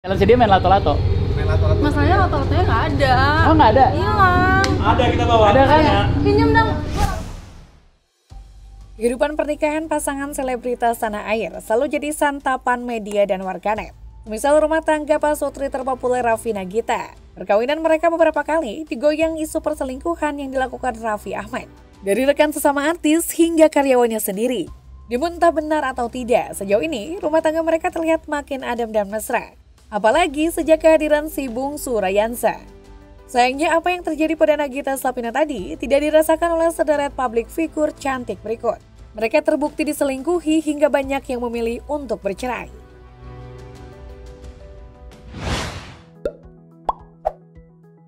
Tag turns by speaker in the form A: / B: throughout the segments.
A: Challenge dia main lato-lato.
B: Masalahnya lato-latonya nggak ada.
A: Oh, nggak ada?
B: Hilang.
C: Ada, kita bawa.
A: Ada kan?
B: Pinjam dong.
D: Kehidupan pernikahan pasangan selebritas tanah air selalu jadi santapan media dan warganet. Misal rumah tangga pasutri terpopuler Raffi Nagita. Perkawinan mereka beberapa kali digoyang isu perselingkuhan yang dilakukan Raffi Ahmad. Dari rekan sesama artis hingga karyawannya sendiri. Namun entah benar atau tidak, sejauh ini rumah tangga mereka terlihat makin adem dan mesra. Apalagi sejak kehadiran si bungsu Rayansa. Sayangnya apa yang terjadi pada Nagita Slavina tadi tidak dirasakan oleh sederet publik figur cantik berikut. Mereka terbukti diselingkuhi hingga banyak yang memilih untuk bercerai.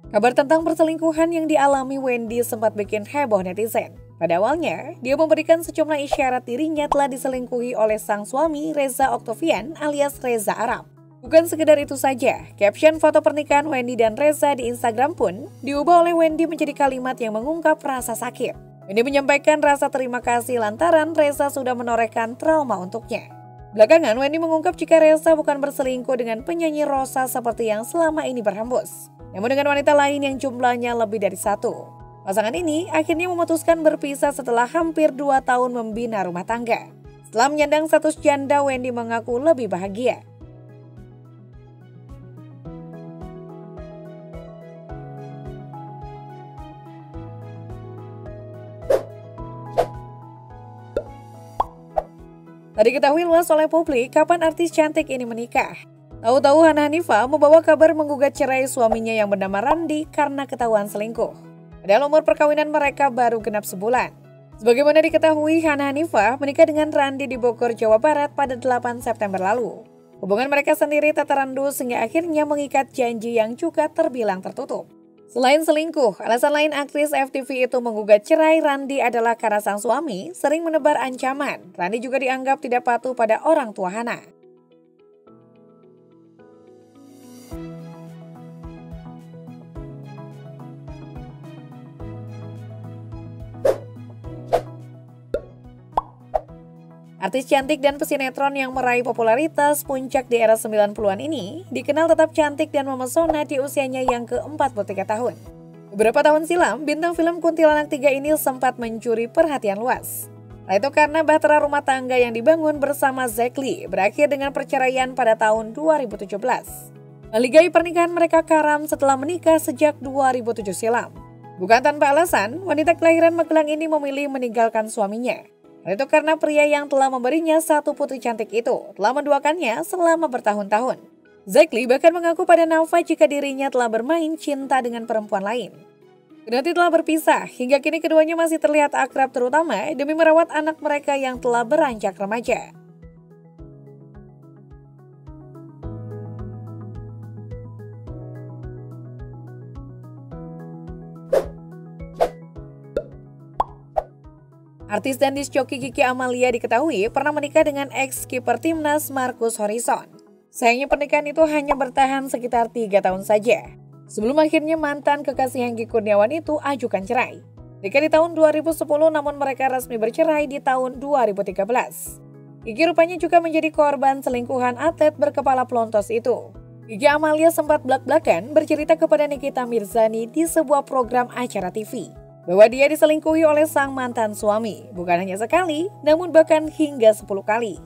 D: Kabar tentang perselingkuhan yang dialami Wendy sempat bikin heboh netizen. Pada awalnya, dia memberikan sejumlah isyarat dirinya telah diselingkuhi oleh sang suami Reza Octavian alias Reza Arab. Bukan sekedar itu saja, caption foto pernikahan Wendy dan Reza di Instagram pun diubah oleh Wendy menjadi kalimat yang mengungkap rasa sakit. Wendy menyampaikan rasa terima kasih lantaran Reza sudah menorehkan trauma untuknya. Belakangan, Wendy mengungkap jika Reza bukan berselingkuh dengan penyanyi Rosa seperti yang selama ini berhembus, namun dengan wanita lain yang jumlahnya lebih dari satu. Pasangan ini akhirnya memutuskan berpisah setelah hampir 2 tahun membina rumah tangga. Setelah menyandang status janda, Wendy mengaku lebih bahagia. Tak diketahui luas oleh publik kapan artis cantik ini menikah. Tahu-tahu Hana Hanifah membawa kabar menggugat cerai suaminya yang bernama Randi karena ketahuan selingkuh. Padahal umur perkawinan mereka baru genap sebulan. Sebagaimana diketahui, Hana Hanifah menikah dengan Randi di Bogor, Jawa Barat pada 8 September lalu. Hubungan mereka sendiri tak terandu sehingga akhirnya mengikat janji yang juga terbilang tertutup. Selain selingkuh, alasan lain aktris FTV itu menggugat cerai Randi adalah karena sang suami sering menebar ancaman. Randi juga dianggap tidak patuh pada orang tua Hana. Artis cantik dan pesinetron yang meraih popularitas puncak di era 90-an ini dikenal tetap cantik dan memesona di usianya yang ke-43 tahun. Beberapa tahun silam, bintang film Kuntilanak 3 ini sempat mencuri perhatian luas. Itu karena bahtera rumah tangga yang dibangun bersama Zack Lee berakhir dengan perceraian pada tahun 2017. Maligai pernikahan mereka karam setelah menikah sejak 2007 silam. Bukan tanpa alasan, wanita kelahiran Magelang ini memilih meninggalkan suaminya. Itu karena pria yang telah memberinya satu putri cantik itu telah menduakannya selama bertahun-tahun. Zack Lee bahkan mengaku pada Nafa jika dirinya telah bermain cinta dengan perempuan lain. Kendati telah berpisah, hingga kini keduanya masih terlihat akrab terutama demi merawat anak mereka yang telah beranjak remaja. Artis dan disc joki Kiki Amalia diketahui pernah menikah dengan ex-kiper timnas Marcus Horizon. Sayangnya pernikahan itu hanya bertahan sekitar 3 tahun saja. Sebelum akhirnya mantan kekasih Hengky Kurniawan itu ajukan cerai. Nikah di tahun 2010 namun mereka resmi bercerai di tahun 2013. Kiki rupanya juga menjadi korban selingkuhan atlet berkepala pelontos itu. Kiki Amalia sempat belak-belakan bercerita kepada Nikita Mirzani di sebuah program acara TV. Bahwa dia diselingkuhi oleh sang mantan suami, bukan hanya sekali, namun bahkan hingga 10 kali.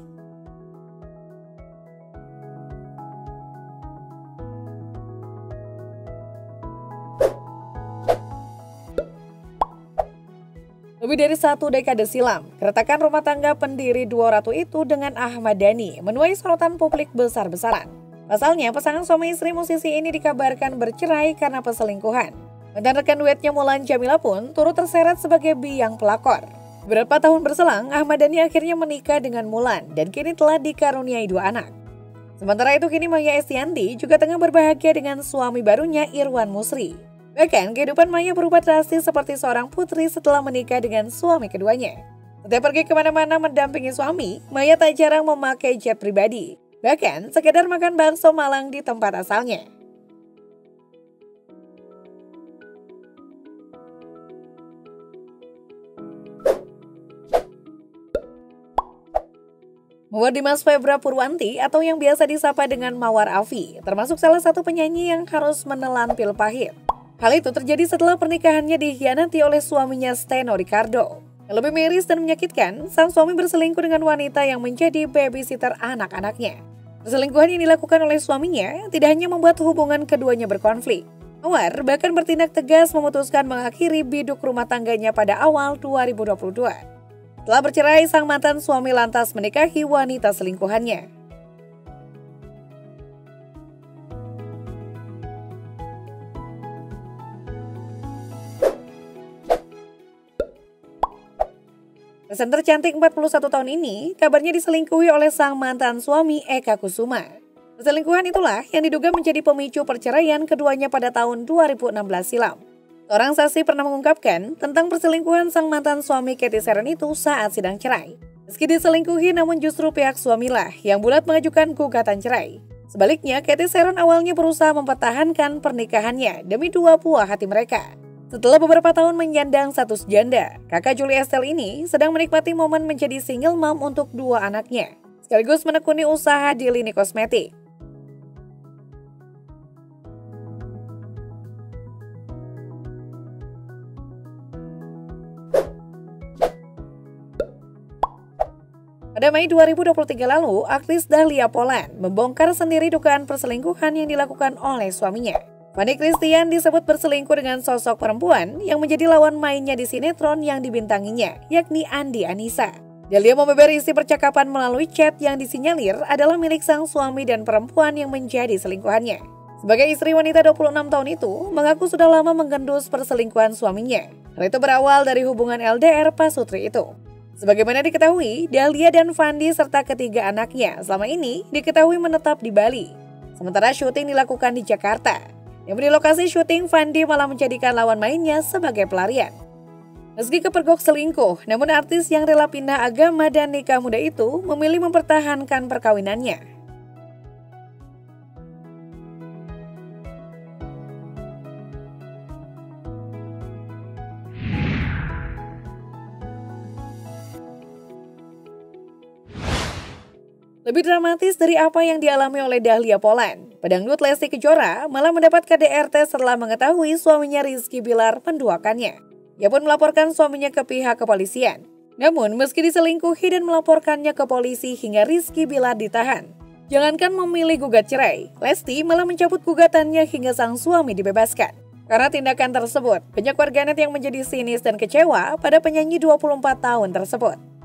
D: Lebih dari 1 dekade silam, keretakan rumah tangga pendiri dua ratu itu dengan Ahmad Dhani menuai sorotan publik besar-besaran. Pasalnya, pasangan suami istri musisi ini dikabarkan bercerai karena perselingkuhan. Dan rekan duetnya Mulan Jamila pun turut terseret sebagai biang pelakor. Beberapa tahun berselang, Ahmad Dhani akhirnya menikah dengan Mulan dan kini telah dikaruniai 2 anak. Sementara itu kini Maya Estianty juga tengah berbahagia dengan suami barunya Irwan Musri. Bahkan kehidupan Maya berubah drastis seperti seorang putri setelah menikah dengan suami keduanya. Setiap pergi kemana-mana mendampingi suami, Maya tak jarang memakai jet pribadi. Bahkan sekedar makan bakso Malang di tempat asalnya. Mawar Dimas Febra Purwanti atau yang biasa disapa dengan Mawar Afi, termasuk salah satu penyanyi yang harus menelan pil pahit. Hal itu terjadi setelah pernikahannya dikhianati oleh suaminya Steno Ricardo. Yang lebih miris dan menyakitkan, sang suami berselingkuh dengan wanita yang menjadi babysitter anak-anaknya. Perselingkuhan yang dilakukan oleh suaminya tidak hanya membuat hubungan keduanya berkonflik. Mawar bahkan bertindak tegas memutuskan mengakhiri biduk rumah tangganya pada awal 2022. Setelah bercerai, sang mantan suami lantas menikahi wanita selingkuhannya. Presenter cantik 41 tahun ini kabarnya diselingkuhi oleh sang mantan suami Eka Kusuma. Perselingkuhan itulah yang diduga menjadi pemicu perceraian keduanya pada tahun 2016 silam. Seorang saksi pernah mengungkapkan tentang perselingkuhan sang mantan suami Cathy Sharon itu saat sidang cerai. Meski diselingkuhi, namun justru pihak suamilah yang bulat mengajukan gugatan cerai. Sebaliknya, Cathy Sharon awalnya berusaha mempertahankan pernikahannya demi dua buah hati mereka. Setelah beberapa tahun menyandang status janda, kakak Julie Estelle ini sedang menikmati momen menjadi single mom untuk dua anaknya, sekaligus menekuni usaha di lini kosmetik. Pada Mei 2023 lalu, aktris Dahlia Poland membongkar sendiri dugaan perselingkuhan yang dilakukan oleh suaminya. Fanny Christian disebut berselingkuh dengan sosok perempuan yang menjadi lawan mainnya di sinetron yang dibintanginya, yakni Andi Anissa. Dahlia membeber isi percakapan melalui chat yang disinyalir adalah milik sang suami dan perempuan yang menjadi selingkuhannya. Sebagai istri wanita 26 tahun itu, mengaku sudah lama menggendus perselingkuhan suaminya. Hal itu berawal dari hubungan LDR pasutri itu. Sebagaimana diketahui, Dahlia dan Fandi serta ketiga anaknya selama ini diketahui menetap di Bali. Sementara syuting dilakukan di Jakarta. Yang di lokasi syuting, Fandi malah menjadikan lawan mainnya sebagai pelarian. Meski kepergok selingkuh, namun artis yang rela pindah agama dan nikah muda itu memilih mempertahankan perkawinannya. Lebih dramatis dari apa yang dialami oleh Dahlia Poland, pedangdut Lesti Kejora malah mendapat KDRT setelah mengetahui suaminya Rizky Bilar menduakannya. Ia pun melaporkan suaminya ke pihak kepolisian. Namun meski diselingkuhi dan melaporkannya ke polisi hingga Rizky Bilar ditahan, jangankan memilih gugat cerai, Lesti malah mencabut gugatannya hingga sang suami dibebaskan. Karena tindakan tersebut, banyak warganet yang menjadi sinis dan kecewa pada penyanyi 24 tahun tersebut.